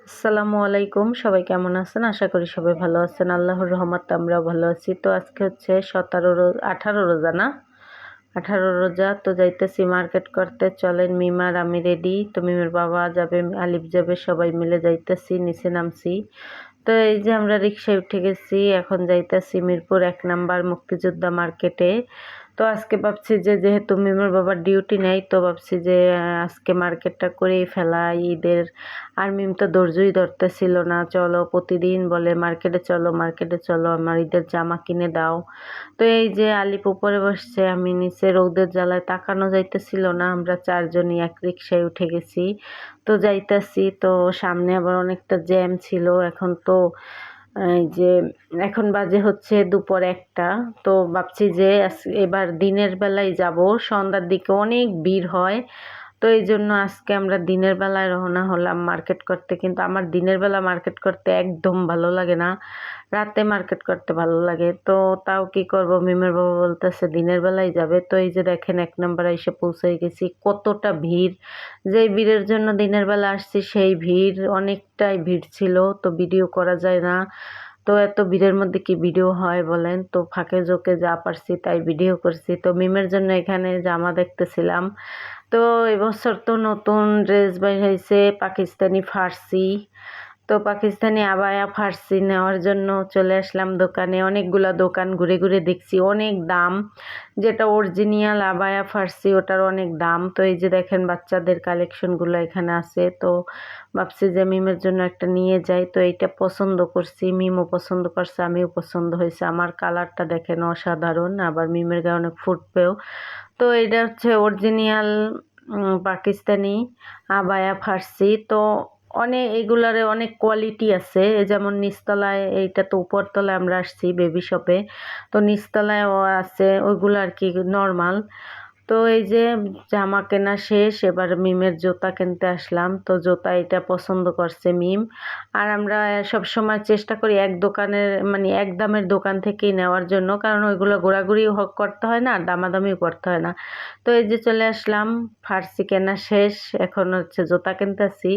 আসসালামু আলাইকুম, সবাই কেমন আছেন? আশা করি সবাই ভালো আছেন। আল্লাহর রহমতে আমরাও ভালো আছি। তো আজকে হচ্ছে 18 রোজা না, 18 রোজা। তো যাইতেছি মার্কেট করতে। চলেন, মিম আর আমি রেডি। তো মিমের বাবা যাবে, আলিফ যাবে, সবাই মিলে যাইতেছি, নিচে নামছি। তো এই যে আমরা রিক্সায় উঠে গেছি, এখন যাইতেছি মিরপুর 1 নাম্বার মুক্তিযোদ্ধা মার্কেটে। তো আজকে ভাবছি যে যেহেতু মিমের বাবার ডিউটি নেই, তো ভাবছি যে আজকে মার্কেটটা করেই ফেলা ঈদের। আর মিম তো ধৈর্যই ধরতেছিল না, চলো প্রতিদিন বলে মার্কেটে চলো, মার্কেটে চলো, আমার ঈদের জামা কিনে দাও। তো এই যে আলিপ উপরে বসছে, আমি নিচে, রৌদের জ্বালায় তাকানো যাইতেছিল না। আমরা চারজনই এক রিক্সায় উঠে গেছি। তো যাইতাছি, তো সামনে আবার অনেকটা জ্যাম ছিল। এখন তো এই যে এখন বাজে হচ্ছে দুপুর 1টা। তো ভাবছি যে এবার দিনের বেলায় যাব, সন্ধ্যার দিকে অনেক ভিড় হয়। তো এই জন্য আজকে আমরা দিনের বেলায় রওনা হলাম মার্কেট করতে। কিন্তু আমার দিনের বেলা মার্কেট করতে একদম ভালো লাগে না, রাতে মার্কেট করতে ভালো লাগে। তো তাও কি করব, মিমের বাবা বলতেছে দিনের বেলায় যাবে। তো এই যে দেখেন 1 নম্বরে এসে পৌঁছে গেছি। কতটা ভিড়! যেই ভিড়ের জন্য দিনের বেলা আসছি সেই ভিড়, অনেকটাই ভিড় ছিল। তো ভিডিও করা যায় না। তো এত ভিড়ের মধ্যে কি ভিডিও হয় বলেন? তো ফাঁকে ঝোঁকে যা পারছি তাই ভিডিও করছি। তো মিমের জন্য এখানে জামা দেখতেছিলাম। তো এবছর তো নতুন ড্রেস বের হয়েছে, পাকিস্তানি ফার্সি। তো পাকিস্তানি আবায়া ফার্সি নেওয়ার জন্য চলে আসলাম দোকানে। অনেকগুলা দোকান ঘুরে ঘুরে দেখছি, অনেক দাম। যেটা অরিজিনাল আবায়া ফার্সি ওটার অনেক দাম। তো এই যে দেখেন বাচ্চাদের কালেকশনগুলো এখানে আছে। তো ভাবছি যে মিমের জন্য একটা নিয়ে যাই। তো এইটা পছন্দ করছি, মিমও পছন্দ করছে, আমিও পছন্দ হয়েছে। আমার কালারটা দেখেন অসাধারণ, আবার মিমের গায়ে অনেক ফুটবেও। তো এটা হচ্ছে অরিজিনাল পাকিস্তানি আবায়া ফার্সি। তো এগুলারে অনেক কোয়ালিটি আছে। যেমন নিচতলায়, এইটা তো উপরতলায় আমরা আসছি বেবি শপে, তো নিচতলায়ও আছে ওইগুলো আর কি নর্মাল। তো এই যে জামা কেনা শেষ, এবার মিমের জুতা কিনতে আসলাম। তো জুতা এটা পছন্দ করছে মিম। আর আমরা সব সময় চেষ্টা করি এক দোকানের, মানে এক দামের দোকান থেকেই নেওয়ার জন্য, কারণ ওইগুলো ঘোরাঘুরিও করতে হয় না, আর দামাদামিও করতে হয় না। তো এই যে চলে আসলাম, ফার্সি কেনা শেষ, এখন হচ্ছে জুতা কিনতেছি।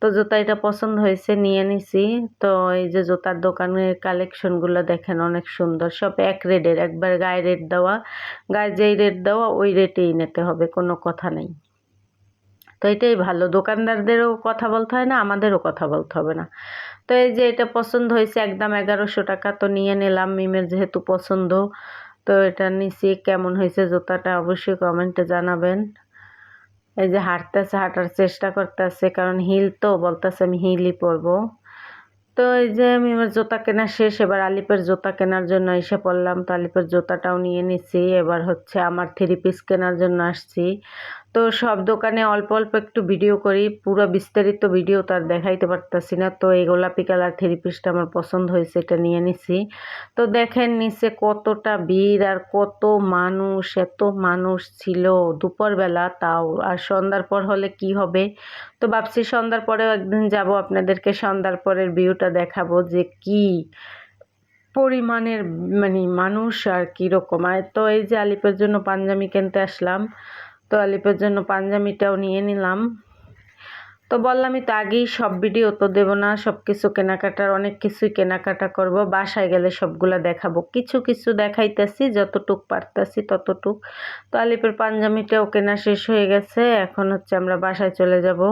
তো জুতা এটা পছন্দ হয়েছে, নিয়ে নিছি। তো এই যে জুতার দোকানের কালেকশনগুলো দেখেন অনেক সুন্দর, সব এক রেটের, একবার গায়ে রেট দেওয়া, গায়ে যেই রেট দেওয়া ওই রেটেই নিতে হবে, কোনো কথা নেই। তো এটাই ভালো, দোকানদারদেরও কথা বলতে হয় না, আমাদেরও কথা বলতে হবে না। তো এই যে এটা পছন্দ হয়েছে, একদম 1100 টাকা। তো নিয়ে নিলাম, মিমের যেহেতু পছন্দ। তো এটা নিছি। কেমন হয়েছে জুতাটা অবশ্যই কমেন্টে জানাবেন। এই যে হাঁটার চেষ্টা করতেছে, কারণ হিল তো বলতেছে আমি হিলই পরবো। তো এই যে মিমের জুতা কেনা শেষ, এবার আলিপের জুতা কেনার জন্য এসে পড়লাম। তো আলিপের জুতাটাও নিয়ে নিছি। এবার হচ্ছে আমার 3 পিস কেনার জন্য আসছি। তো সব দোকানে অল্প অল্প একটু ভিডিও করি, পুরো বিস্তারিত ভিডিও তো আর দেখাইতে পারতাছি না। তো এই গোলাপি কালার 3 পিসটা আমার পছন্দ হয়েছে, এটা নিয়ে নিছি। তো দেখেন নিচে কতটা ভিড় আর কত মানুষ, এত মানুষ ছিল দুপুরবেলা তাও। আর সন্ধ্যার পর হলে কি হবে। তো ভাবছি সন্ধ্যার পরেও একদিন যাব, আপনাদেরকে সন্ধ্যার পরের ভিউটা দেখাবো যে কি পরিমাণের মানে মানুষ আর কীরকম। আর তো এই যে আলিপের জন্য পাঞ্জাবি কিনতে আসলাম। তো আলিপের জন্য পাঞ্জাবিটাও নিয়ে নিলাম। তো বললামই তো আগেই, সব ভিডিও তো দেবো না, সব কিছু কেনাকাটার অনেক কিছুই কেনাকাটা করব, বাসায় গেলে সবগুলা দেখাবো। কিছু কিছু দেখাইতেছি, যতটুক পারতাছি ততটুক। তো আলিপের পাঞ্জাবিটাও কেনা শেষ হয়ে গেছে, এখন হচ্ছে আমরা বাসায় চলে যাব।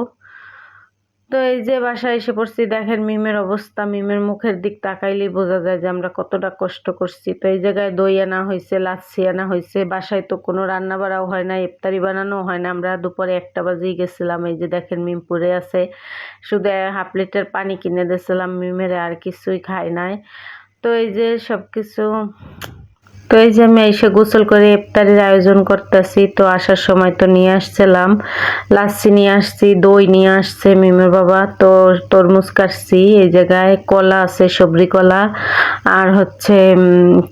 তো এই যে বাসায় এসে পড়ছি, দেখেন মিমের অবস্থা, মিমের মুখের দিক তাকাইলেই বোঝা যায় যে আমরা কতটা কষ্ট করছি। তো এই জায়গায় দই আনা হয়েছে, লাচ্ছি আনা হয়েছে। বাসায় তো কোনো রান্না বাড়াও হয় না, ইফতারি বানানো হয় না, আমরা দুপুরে 1টা বাজেই গেছিলাম। এই যে দেখেন মিম পড়ে আছে, শুধু 1/2 লিটার পানি কিনে দিয়েছিলাম মিমের, আর কিছুই খাই নাই। তো এই যে সব কিছু, তো এই যে আমি এসে গোসল করে ইফতারের আয়োজন করতেছি। তো আসার সময় তো নিয়ে আসছিলাম লাচ্ছি, নিয়ে আসছি, দই নিয়ে আসছে মিমের বাবা। তো তরমুজ কাটছি, এই জায়গায় কলা আছে, সবরি কলা, আর হচ্ছে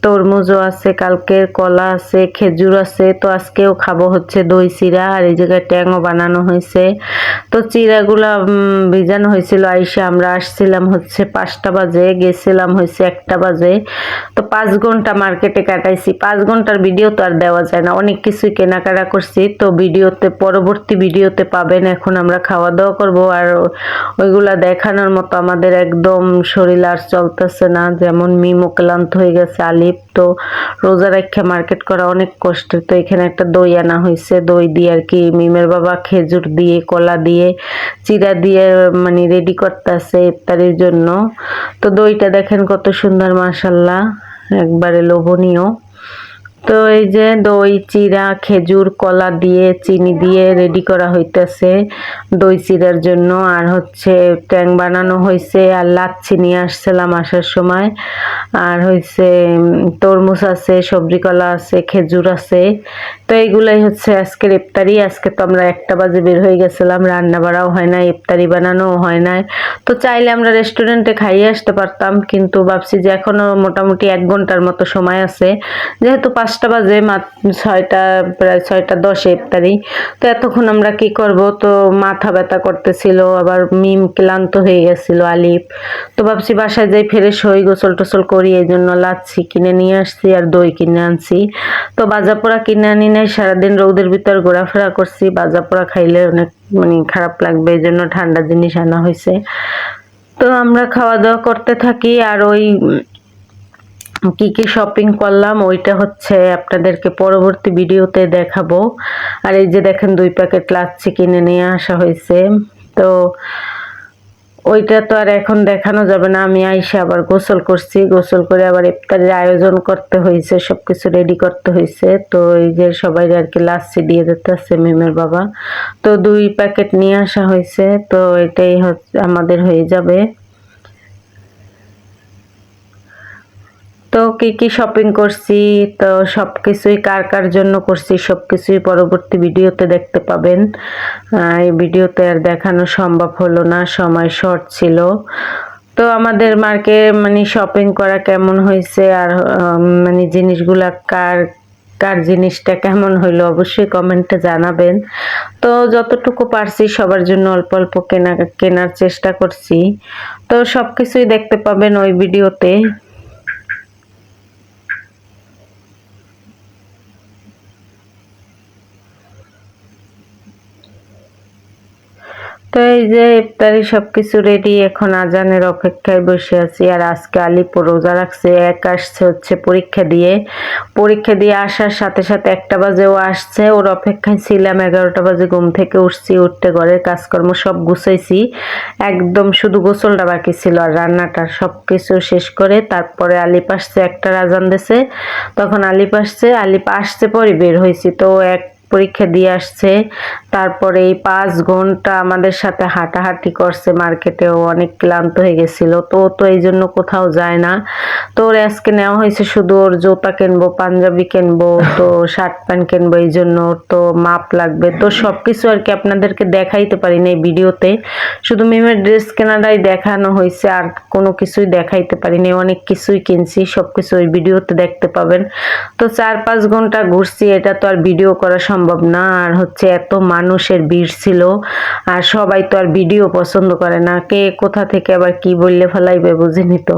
তরমুজও আছে, কালকের কলা আছে, খেজুর আছে। তো আজকেও খাবো হচ্ছে দই চিরা, আর এই জায়গায় ট্যাংও বানানো হয়েছে। তো চিরাগুলা ভিজানো হয়েছিল আইসা, আমরা আসছিলাম হচ্ছে 5টা বাজে, গেছিলাম হচ্ছে 1টা বাজে। তো 5 ঘন্টা মার্কেটে কাটাইছি। 5 ঘন্টার ভিডিও তো আর দেওয়া যায় না, অনেক কিছুই কেনাকাটা করছি। তো ভিডিওতে পরবর্তী ভিডিওতে পাবেন। এখন আমরা খাওয়া দাওয়া করব, আর ওইগুলা দেখানোর মতো আমাদের একদম শরীর আর চলতেছে না। যেমন মিমও ক্লান্ত হয়ে গেছে, আলিপ তো রোজা রাখা মার্কেট করা অনেক কষ্টের। তো এখানে একটা দই আনা হয়েছে, দই দিয়ে আর কি মিমের বাবা খেজুর দিয়ে কলা দিয়ে চিরা দিয়ে মানে রেডি করতেছে ইফতারির জন্য। তো দইটা দেখেন কত সুন্দর, মাশাআল্লাহ, একবারে লোভনীয়। তো এই যে দই চিরা খেজুর কলা দিয়ে চিনি দিয়ে রেডি করা হইতেছে দই চিরার জন্য। আর হচ্ছে ট্যাং বানানো হয়েছে, আর লাচ্ছি নিয়ে আসছিলাম আসার সময়। আর হয়েছে তরমুজ আছে, সবজি কলা আছে, খেজুর আছে। তো এইগুলাই হচ্ছে আজকের ইফতারি। আজকে তো আমরা 1টা বাজে বের হয়ে গেছিলাম, রান্না বাড়াও হয় না, ইফতারি বানানোও হয় নাই। তো চাইলে আমরা রেস্টুরেন্টে খাইয়ে আসতে পারতাম, কিন্তু ভাবছি যে এখনো মোটামুটি 1 ঘন্টার মতো সময় আছে, যেহেতু 5টা বাজে, প্রায় 6টা 10 ইফতারি। তো এতক্ষণ আমরা কি করব? তো মাথা ব্যথা করতেছিল, আবার মিম ক্লান্ত হয়ে গেছিল, আলিফ। তো ভাবছি বাসায় যাই ফ্রেশ হই, গোসল টোসল করি, এই জন্য লাচ্ছি কিনে নিয়ে আসছি আর দই কিনে আনছি। তো ভাজা পোড়া কিনে আনি নাই, সারাদিন রোদের ভিতর ঘোরাফেরা করছি। ভাজা পোড়া খাইলে অনেক মানে খারাপ লাগবে, এই জন্য ঠান্ডা জিনিস আনা হয়েছে। তো আমরা খাওয়া দাওয়া করতে থাকি। আর ওই কি কি শপিং করলাম ওইটা হচ্ছে আপনাদেরকে পরবর্তী ভিডিওতে দেখাবো। আর এই যে দেখেন 2 প্যাকেট লাচ্ছি কিনে নিয়ে আসা হয়েছে। তো ওইটা তো আর এখন দেখানো যাবে না। আমি আইসা আবার গোসল করছি, গোসল করে আবার ইফতারের আয়োজন করতে হয়েছে, সবকিছু রেডি করতে হয়েছে। তো এই যে সবাই আর কি লাচ্ছি দিয়ে দিতেছে মিমের বাবা। তো 2 প্যাকেট নিয়ে আসা হয়েছে। তো এটাই হচ্ছে আমাদের হয়ে যাবে। তো কি কি শপিং করছি, তো সবকিছুই কার কার জন্য করছি সবকিছুই পরবর্তী ভিডিওতে দেখতে পাবেন। এই ভিডিওতে আর দেখানো সম্ভব হলো না, সময় শর্ট ছিল। তো আমাদের মানে শপিং করা কেমন হয়েছে, আর মানে জিনিসগুলা কার কার জিনিসটা কেমন হইলো অবশ্যই কমেন্টে জানাবেন। তো যতটুকু পারছি সবার জন্য অল্প অল্প কেনার চেষ্টা করছি। তো সবকিছুই দেখতে পাবেন ওই ভিডিওতে। তো এই যে ইফতারি সবকিছু রেডি, এখন আজানের অপেক্ষায় বসে আছি। আর আজকে আলিপ রোজা রাখছে, আসছে হচ্ছে পরীক্ষা দিয়ে আসার সাথে সাথে 1টা বাজে ও আসছে, ওর অপেক্ষায় ছিলাম। 11টা বাজে ঘুম থেকে উঠছি, উঠতে ঘরের কাজকর্ম সব গুছাইছি, একদম শুধু গোসলটা বাকি ছিল আর রান্নাটা সবকিছু শেষ করে তারপরে আলিপ আসছে। 1টার আজান দিছে, তখন আলিপ আসছে পরে বের হয়েছি। তো পরীক্ষা দিয়ে আসছে, তারপরে এই 5 ঘন্টা আমাদের সাথে হাঁটাহাঁটি করছে মার্কেটে, ও অনেক ক্লান্ত হয়ে গেছিল। তো এই জন্য কোথাও যায় না। তো ওর আজকে নেওয়া হয়েছে শুধু ওর জুতা কিনবো, পাঞ্জাবি কিনবো, তো শার্ট প্যান্ট কিনবো, এই জন্য ওর তো মাপ লাগবে। তো সবকিছু আর কি আপনাদেরকে দেখাইতে পারি না এই ভিডিওতে, শুধু মিমের ড্রেস কেনাটাই দেখানো হয়েছে, আর কোনো কিছুই দেখাইতে পারিনি। অনেক কিছুই কিনছি, সবকিছু ওই ভিডিওতে দেখতে পাবেন। তো 4-5 ঘন্টা ঘুরছি, এটা তো আর ভিডিও করা সম্ভব না। আর হচ্ছে এত মানুষের ভিড় ছিল, আর সবাই তো আর ভিডিও পছন্দ করে না, কে কোথা থেকে আবার কি বললে ফেলাইবে বুঝিনি। তো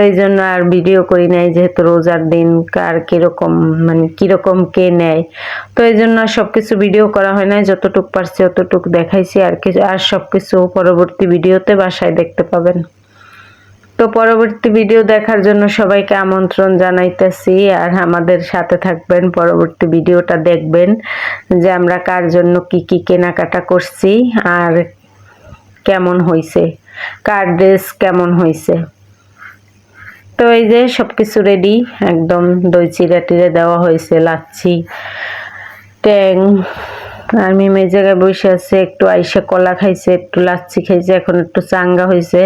এই জন্য আর ভিডিও করি নাই, যেহেতু রোজার দিন কার কিরকম মানে কিরকম কে নেয়। তো এই জন্য সবকিছু ভিডিও করা হয় নাই, যতটুকু পারছি অতটুকু দেখাইছি। আর সবকিছু পরবর্তী ভিডিওতে বাসায় দেখতে পাবেন। তো পরবর্তী ভিডিও দেখার জন্য সবাইকে আমন্ত্রণ জানাইতেছি, আর আমাদের সাথে থাকবেন, পরবর্তী ভিডিওটা দেখবেন যে আমরা কার জন্য কি কি কেনাকাটা করছি আর কেমন হয়েছে, কার ড্রেস কেমন হয়েছে। তো এই যে সবকিছু রেডি, একদম দই চিরা টিরে দেওয়া হয়েছে, লাচ্ছি ট্যাং। আর মিম এই জায়গায় বসে আছে, একটু আইসা কলা খাইছে, একটু লাচ্ছি খাইছে, এখন একটু চাঙ্গা হয়েছে।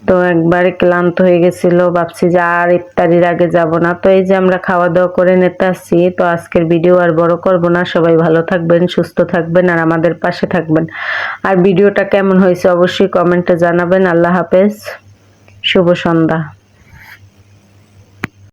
তো একবারে ক্লান্ত হয়ে গেছিল, ভাবছি যে আর ইফতারির আগে যাব না। তো এই যে আমরা খাওয়া দাওয়া করে নিতে আসছি। তো আজকের ভিডিও আর বড় করব না, সবাই ভালো থাকবেন, সুস্থ থাকবেন, আর আমাদের পাশে থাকবেন। আর ভিডিওটা কেমন হয়েছে অবশ্যই কমেন্টে জানাবেন। আল্লাহ হাফেজ, শুভ সন্ধ্যা।